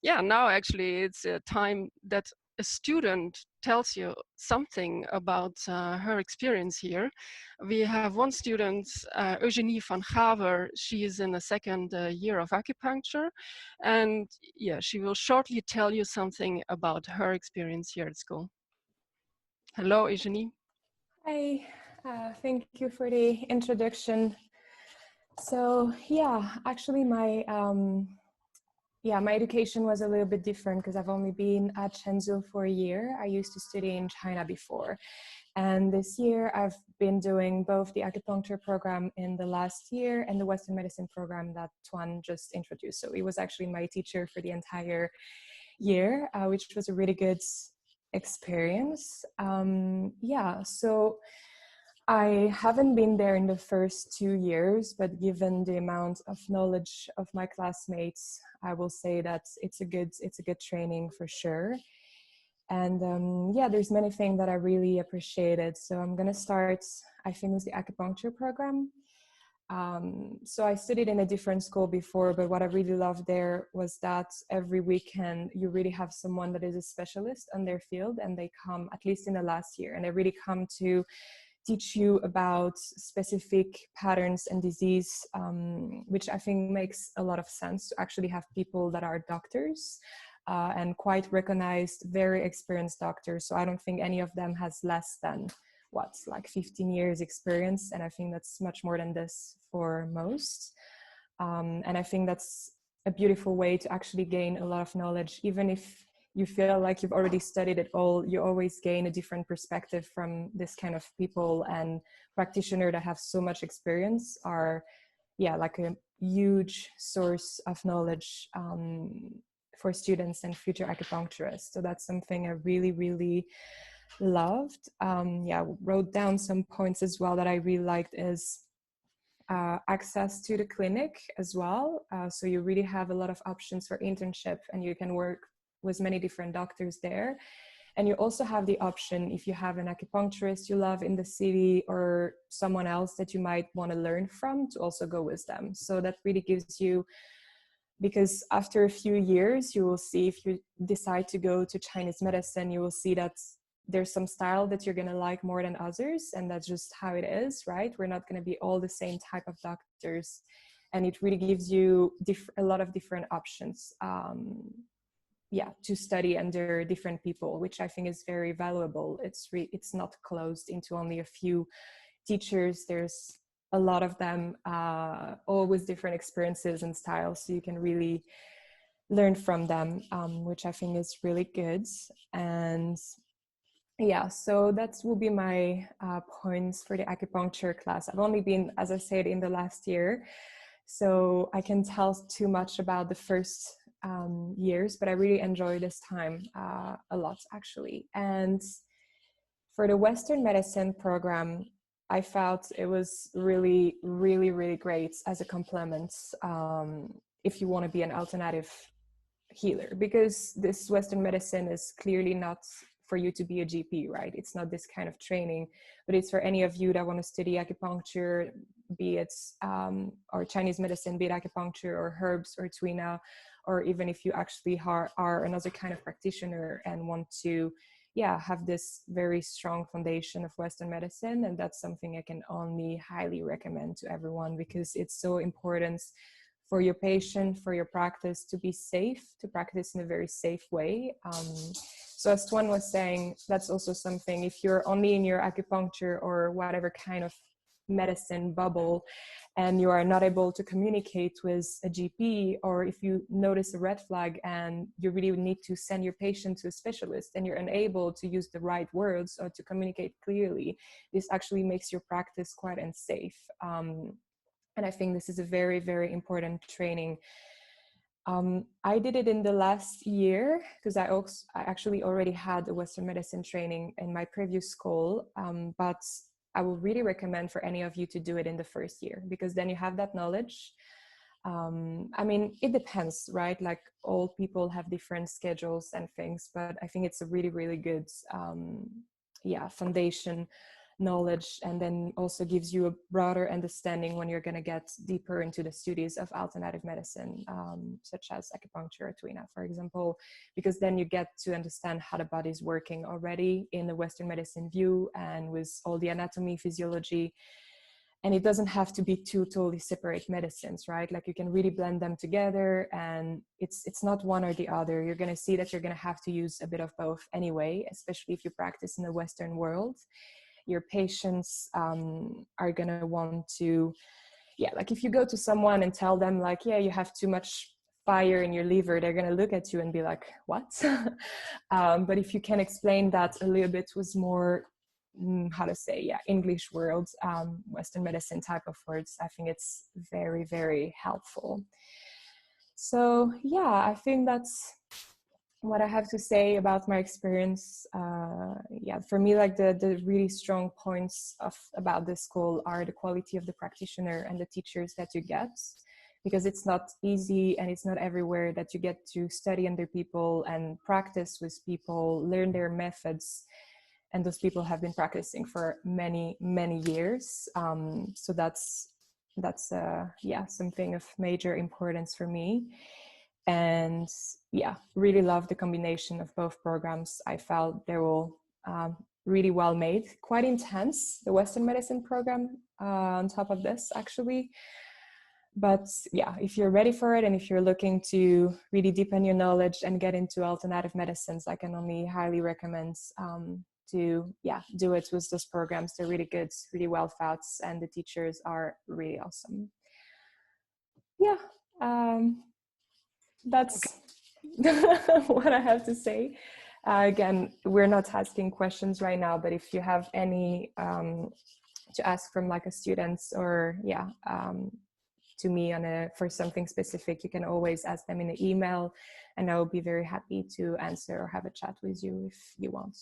Yeah, now actually it's a time that a student tells you something about her experience here. We have one student, Eugenie van Gaver. She is in the second year of acupuncture, and yeah, she will shortly tell you something about her experience here at school. Hello, Eugenie. Hi, thank you for the introduction. So yeah, actually my education was a little bit different because I've only been at Shenzhou for a year. I used to study in China before. And this year I've been doing both the acupuncture program in the last year and the Western medicine program that Tuan just introduced. So he was actually my teacher for the entire year, which was a really good experience. So I haven't been there in the first 2 years, but given the amount of knowledge of my classmates, I will say that it's a good training for sure. And there's many things that I really appreciated. So I'm gonna start, I think, with the acupuncture program. So I studied in a different school before, but what I really loved there was that every weekend you really have someone that is a specialist on their field, and they come, at least in the last year, and they really come to teach you about specific patterns and disease, which I think makes a lot of sense to actually have people that are doctors and quite recognized, very experienced doctors. So I don't think any of them has less than 15 years experience. And I think that's much more than this for most. And I think that's a beautiful way to actually gain a lot of knowledge. Even if you feel like you've already studied it all, you always gain a different perspective from this kind of people, and practitioners that have so much experience are, like a huge source of knowledge for students and future acupuncturists. So that's something I really, really loved. Wrote down some points as well that I really liked is access to the clinic as well. So you really have a lot of options for internship, and you can work with many different doctors there. And you also have the option, if you have an acupuncturist you love in the city or someone else that you might want to learn from, to also go with them. So that really gives you, because after a few years, you will see, if you decide to go to Chinese medicine, you will see that there's some style that you're going to like more than others. And that's just how it is, right? We're not going to be all the same type of doctors. And it really gives you a lot of different options to study under different people, which I think is very valuable. It's not closed into only a few teachers. There's a lot of them, all with different experiences and styles, so you can really learn from them, which I think is really good. And so that will be my points for the acupuncture class. I've only been, as I said, in the last year, so I can tell too much about the first years, but I really enjoy this time a lot, actually. And for the Western medicine program, I felt it was really, really, really great as a complement if you want to be an alternative healer, because this Western medicine is clearly not for you to be a GP, right? It's not this kind of training, but it's for any of you that want to study acupuncture, be it or Chinese medicine, be it acupuncture or herbs or tuina, or even if you actually are another kind of practitioner and want to have this very strong foundation of Western medicine. And that's something I can only highly recommend to everyone, because it's so important for your patient, for your practice, to be safe, to practice in a very safe way. So as Tuan was saying, that's also something, if you're only in your acupuncture or whatever kind of medicine bubble, and you are not able to communicate with a GP, or if you notice a red flag and you really need to send your patient to a specialist and you're unable to use the right words or to communicate clearly, this actually makes your practice quite unsafe. And I think this is a very, very important training. I did it in the last year because I actually already had a Western medicine training in my previous school, but I will really recommend for any of you to do it in the first year, because then you have that knowledge. I mean, it depends, right? Like, all people have different schedules and things, but I think it's a really, really good foundation knowledge, and then also gives you a broader understanding when you're going to get deeper into the studies of alternative medicine, such as acupuncture or tuina, for example, because then you get to understand how the body's working already in the Western medicine view and with all the anatomy, physiology. And it doesn't have to be two totally separate medicines, right? Like you can really blend them together, and it's not one or the other. You're going to see that you're going to have to use a bit of both anyway, especially if you practice in the Western world. Your patients are going to want to, yeah, like if you go to someone and tell them like, yeah, you have too much fire in your liver, they're going to look at you and be like, what? But if you can explain that a little bit with more, how to say, yeah, English words, Western medicine type of words, I think it's very, very helpful. So yeah, I think that's what I have to say about my experience. Yeah, for me, like the really strong points about this school are the quality of the practitioner and the teachers that you get, because it's not easy and it's not everywhere that you get to study under people and practice with people, learn their methods. And those people have been practicing for many, many years. So that's yeah, something of major importance for me. And yeah, really love the combination of both programs. I felt they were really well made, quite intense, the Western medicine program on top of this actually. But yeah, if you're ready for it and if you're looking to really deepen your knowledge and get into alternative medicines, I can only highly recommend to do it with those programs. They're really good, really well thought, and the teachers are really awesome. Yeah, that's what I have to say. Again, we're not asking questions right now, but if you have any to ask from like a student or to me for something specific, you can always ask them in an email, and I will be very happy to answer or have a chat with you if you want.